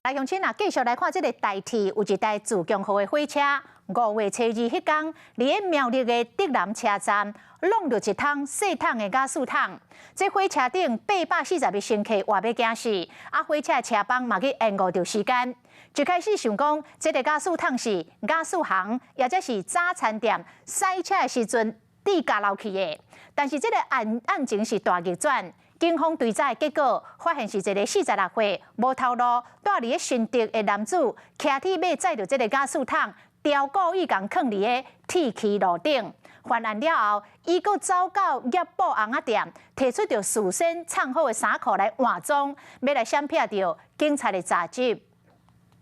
来，乡亲啊，继续来看这个台铁有一台自强号的火车，5月初2迄天，伫苗栗的德南车站弄着一桶细桶的瓦斯桶。这火车顶840个乘客活要惊死，火车的车帮嘛去延误着时间。一开始想讲，这个瓦斯桶是瓦斯行，或者是早餐店塞车的时阵滴加漏去的。但是这个案情是大逆转。 警方追查结果，发现是一个46岁、无头路、住伫新竹的男子，骑铁马载着这个瓦斯桶，刁故意共放伫个铁轨路顶。犯案了后，伊佫走到业宝红仔店，摕出着事先藏好的衫裤来换装，要来闪避着警察的查缉。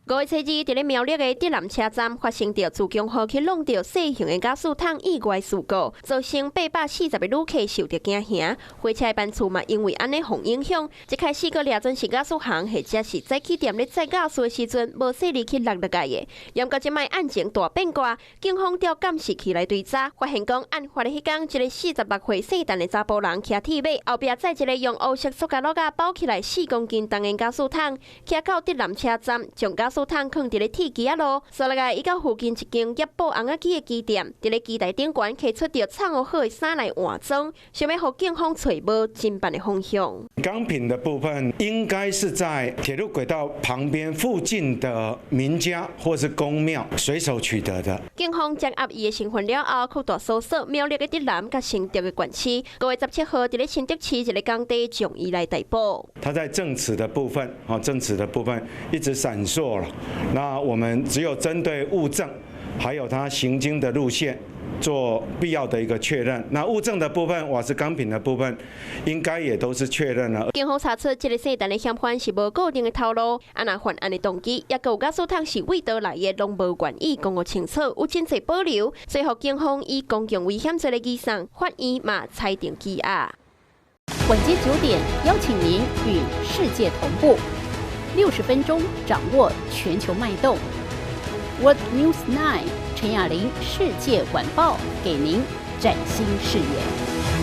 5月初2，伫咧苗栗的德南车站发生着自强号去弄着小型的瓦斯桶意外事故，造成840个旅客受到惊吓。火车的班次嘛，因为安尼互影响，一开始个掠准是瓦斯行或者是载气店咧载瓦斯的时阵，无细力去落界的。严到即摆案情大变卦，警方调监视器来追查，发现讲案发的迄天，一个46岁姓陈的查甫人骑铁马，后壁载一个用黑色塑胶袋包起来4公斤重的瓦斯桶，骑到德南车站，将瓦斯桶放伫咧铁机仔路，所来伊到附近一间业宝红仔机的机店，伫咧机台顶悬摕出着藏好的衫来换装，想要互警方找无侦办的方向。钢品的部分应该是在铁路轨道旁边附近的民家或是公庙随手取得的。警方掌握伊的身份了后，扩大搜索苗栗的德南甲新竹的管区。5月17号，伫咧新竹市一个工地将伊来逮捕。他在证词的部分，证词的部分一直闪烁了。 那我们只有针对物证，还有他行经的路线，做必要的一个确认。那物证的部分，瓦斯钢品的部分，应该也都是确认了。警方查出这个姓陈的嫌犯是无固定的头路，那犯案的动机，也有瓦斯桶是为倒来的，拢无愿意讲个清楚，有真侪保留。最后警方以公共危险罪的依上，法院嘛裁定羁押。晚间9点，邀请您与世界同步。 60分钟掌握全球脉动。World News 9，陈雅玲世界晚报给您崭新视野。